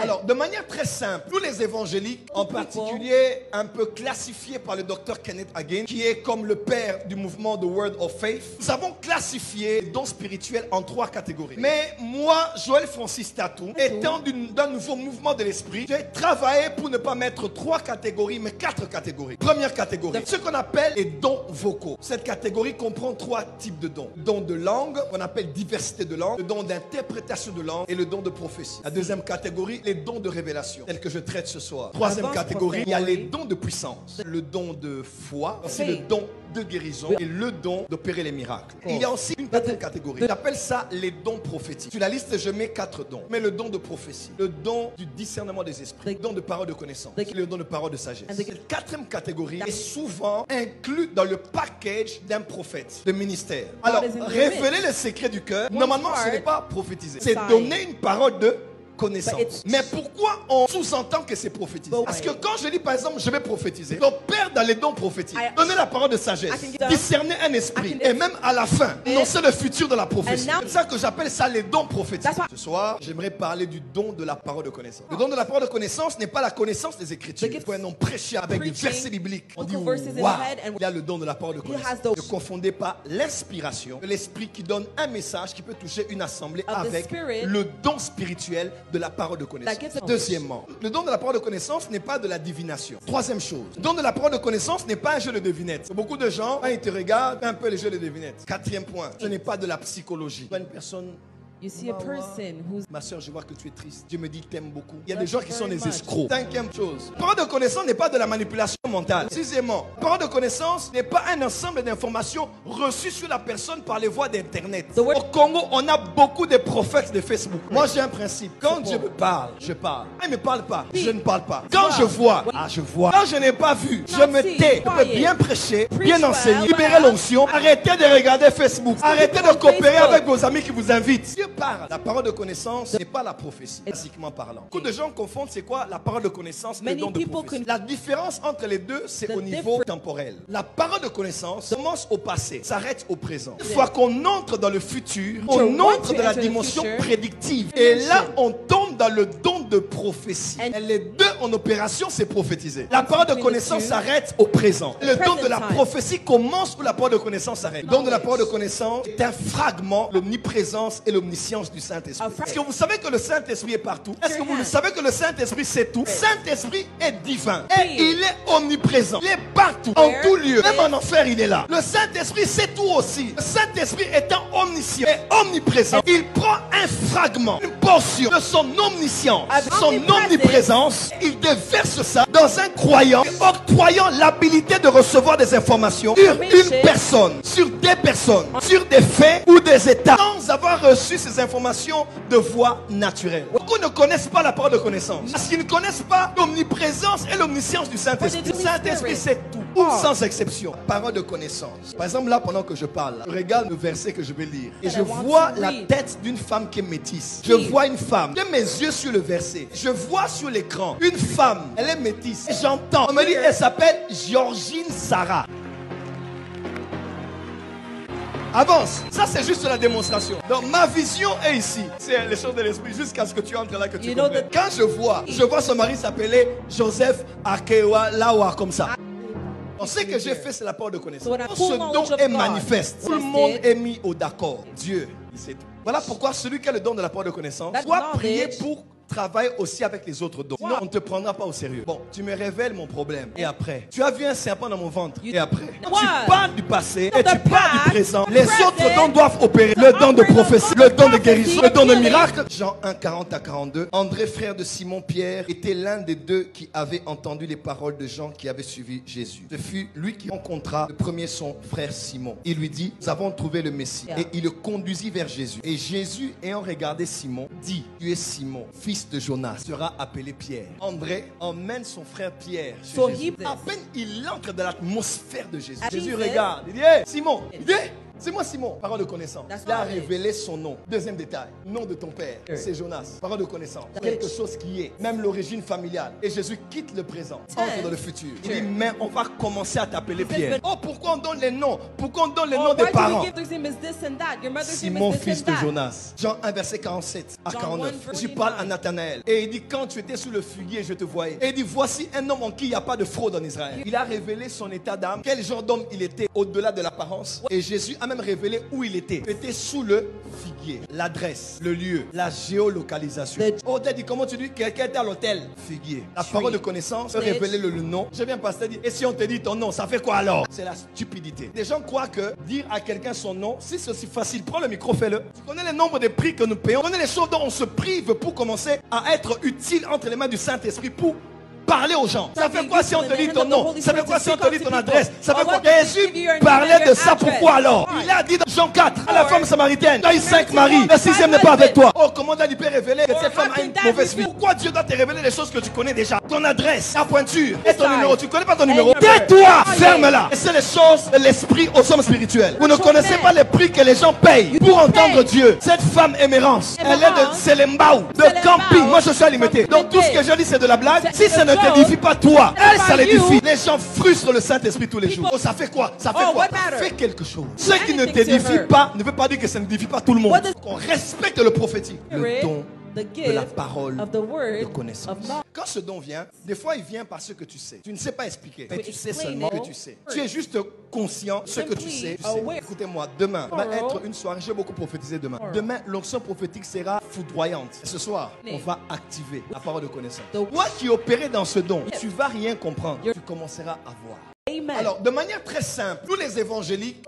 Alors, de manière très simple, tous les évangéliques, en particulier un peu classifiés par le docteur Kenneth Hagin, qui est comme le père du mouvement The Word of Faith, nous avons classifié les dons spirituels en 3 catégories. Mais moi, Joël Francis Tatou, étant d'un nouveau mouvement de l'esprit, j'ai travaillé pour ne pas mettre 3 catégories, mais 4 catégories. Première catégorie, ce qu'on appelle les dons vocaux. Cette catégorie comprend 3 types de dons. Le don de langue, qu'on appelle diversité de langue, le don d'interprétation de langue et le don de prophétie. La deuxième catégorie, les dons de révélation, tels que je traite ce soir. Troisième catégorie, il y a les dons de puissance, le don de foi, aussi le don de guérison et le don d'opérer les miracles. Il y a aussi une quatrième catégorie. J'appelle ça les dons prophétiques. Sur la liste, je mets 4 dons. Mais le don de prophétie, le don du discernement des esprits, le don de parole de connaissance, le don de parole de sagesse. Cette quatrième catégorie est souvent inclue dans le package d'un prophète, de ministère. Alors, révéler le secret du cœur, normalement, ce n'est pas prophétiser. C'est donner une parole de connaissance. Mais pourquoi on sous-entend que c'est prophétiser? Parce que quand je dis par exemple je vais prophétiser, donc père dans les dons prophétiques, donner la parole de sagesse, discerner un esprit et même à la fin annoncer le futur de la prophétie. C'est ça que j'appelle ça les dons prophétiques. Ce soir j'aimerais parler du don de la parole de connaissance. Le don de la parole de connaissance n'est pas la connaissance des Écritures. Quand un homme prêchait avec des versets bibliques, on dit waouh, il y a le don de la parole de connaissance. Ne confondez pas l'inspiration de l'esprit qui donne un message qui peut toucher une assemblée avec le don spirituel de la parole de connaissance. Deuxièmement, le don de la parole de connaissance n'est pas de la divination. Troisième chose, le don de la parole de connaissance n'est pas un jeu de devinettes. Beaucoup de gens, quand ils te regardent, font un peu les jeux de devinettes. Quatrième point, ce n'est pas de la psychologie. Une personne... You see a person who's... Ma soeur, je vois que tu es triste. Dieu me dit qu'il t'aime beaucoup. Il y a des gens qui sont des escrocs. Cinquième chose. Parole de connaissance n'est pas de la manipulation mentale. Sixièmement, parole de connaissance n'est pas un ensemble d'informations reçues sur la personne par les voies d'internet. Au Congo, on a beaucoup de prophètes de Facebook. Moi, j'ai un principe. Quand Dieu me parle, je parle. Quand il ne me parle pas, je ne parle pas. Quand je vois, je vois. Quand je n'ai pas vu, je me tais. Je peux bien prêcher, bien enseigner, libérer l'onction. Arrêtez de regarder Facebook. Arrêtez de coopérer avec vos amis qui vous invitent. Parle. La parole de connaissance n'est pas la prophétie, basiquement parlant. Beaucoup de gens confondent c'est quoi la parole de connaissance et le don de prophétie. La différence entre les deux, c'est au niveau temporel. La parole de connaissance commence au passé, s'arrête au présent. Une fois qu'on entre dans le futur, on entre dans la dimension prédictive. Et là, on tombe dans le don de prophétie. Et les deux en opération, c'est prophétiser. La parole de connaissance s'arrête au présent. Le don de la prophétie commence où la parole de connaissance s'arrête. Le don de la parole de connaissance est un fragment, l'omniprésence et l'omniscience du Saint-Esprit. Est-ce que vous savez que le Saint-Esprit est partout? Est-ce que vous savez que le Saint-Esprit sait tout? Le Saint-Esprit est divin. Et il est omniprésent. Il est partout, en tout lieu. Même en enfer, il est là. Le Saint-Esprit sait tout aussi. Le Saint-Esprit étant omniscient et omniprésent, il prend un fragment, une portion de son omniscience, son omniprésence. Il déverse ça dans un croyant, octroyant l'habilité de recevoir des informations sur une personne, sur des personnes, sur des faits ou des états, sans avoir reçu ces informations de voie naturelle. Beaucoup ne connaissent pas la parole de connaissance parce qu'ils ne connaissent pas l'omniprésence et l'omniscience du Saint-Esprit. Le Saint-Esprit sait tout, sans exception. Parole de connaissance. Par exemple, là, pendant que je parle, je regarde le verset que je vais lire et je vois la tête d'une femme qui est métisse. Je vois une femme. J'ai mes yeux sur le verset. Je vois sur l'écran une femme. Elle est métisse. Et j'entends. On me dit, elle s'appelle Georgine Sarah. Avance. Ça, c'est juste la démonstration. Donc, ma vision est ici. C'est les choses de l'esprit jusqu'à ce que tu entres là, que tu comprennes. Quand je vois son mari s'appeler Joseph Akewa Lawa, comme ça. On sait que j'ai fait, c'est la parole de connaissance. Ce don est manifeste. Tout le monde est mis au d'accord. Dieu, il sait tout. Voilà pourquoi celui qui a le don de la parole de connaissance doit prier pour travaille aussi avec les autres dons. Sinon, on ne te prendra pas au sérieux. Bon, tu me révèles mon problème. Et après, tu as vu un serpent dans mon ventre. Et après, tu parles du passé et tu parles du présent. Les autres dons doivent opérer. Le don de prophétie, le don de guérison, le don de miracle. Jean 1, 40 à 42. André, frère de Simon-Pierre, était l'un des deux qui avait entendu les paroles de Jean qui avait suivi Jésus. Ce fut lui qui rencontra le premier son frère Simon. Il lui dit, nous avons trouvé le Messie. Et il le conduisit vers Jésus. Et Jésus, ayant regardé Simon, dit, tu es Simon, fils de Jonas, sera appelé Pierre. André emmène son frère Pierre chez Jésus. À peine il entre dans l'atmosphère de Jésus. Jésus regarde, il dit, hey, Simon, il dit, C'est moi Simon, parole de connaissance. Il a révélé son nom. Deuxième détail, nom de ton père, c'est Jonas. Parole de connaissance. Quelque chose qui est, même l'origine familiale. Et Jésus quitte le présent, entre dans le futur. Il dit, mais on va commencer à t'appeler Pierre. Oh, pourquoi on donne les noms? Pourquoi on donne les noms des parents? Simon, fils de Jonas. Jean 1, verset 47 à 49. Jésus parle à Nathanaël. Et il dit, quand tu étais sous le figuier, je te voyais. Et il dit, voici un homme en qui il n'y a pas de fraude en Israël. Il a révélé son état d'âme, quel genre d'homme il était au-delà de l'apparence. Et Jésus a même révélé où il était. Il était sous le figuier. L'adresse, le lieu, la géolocalisation. Hôtel dit, comment tu dis? Quelqu'un était à l'hôtel? Figuier. La parole de connaissance peut révéler le nom. Je viens pasteur dire, et si on te dit ton nom, ça fait quoi alors? C'est la stupidité. Les gens croient que dire à quelqu'un son nom, si c'est aussi facile, prends le micro, fais-le. Tu connais le nombre de prix que nous payons. Tu connais les choses dont on se prive pour commencer à être utile entre les mains du Saint-Esprit pour parler aux gens. Ça fait quoi si on te dit ton nom? Ça fait quoi si on te dit ton adresse? Ça fait quoi? Jésus parlait de ça, pourquoi alors? Il a dit dans Jean 4 à la femme samaritaine, tu as eu 5 maris, le 6e n'est pas avec toi. Oh, comment il peut révéler que cette femme a une mauvaise vie? Pourquoi Dieu doit te révéler les choses que tu connais déjà? Ton adresse, ta pointure et ton numéro. Tu ne connais pas ton numéro? Tais-toi, ferme-la. Et c'est les choses de l'esprit aux hommes spirituels. Vous ne connaissez pas les prix que les gens payent pour entendre Dieu. Cette femme émérance, elle est de Selembao, de camping. Moi je suis à limité. Donc tout ce que je dis c'est de la blague. Si ça ne t'édifie pas toi, elle ça l'édifie. Les gens frustrent le Saint-Esprit tous les jours. Oh, ça fait quoi? Ça fait quoi? Fais quelque chose. Ce qui ne t'édifie pas ne veut pas dire que ça ne édifie pas tout le monde. Qu'on respecte le prophétique, le don de la parole de connaissance. Quand ce don vient, des fois il vient par ce que tu sais. Tu ne sais pas expliquer, mais tu sais seulement que tu sais. Tu es juste conscient de ce que tu sais. Écoutez-moi, demain va être une soirée, j'ai beaucoup prophétisé demain. Demain, l'onction prophétique sera foudroyante. Ce soir, on va activer la parole de connaissance. Toi qui opérais dans ce don, tu ne vas rien comprendre. Tu commenceras à voir. Alors, de manière très simple, tous les évangéliques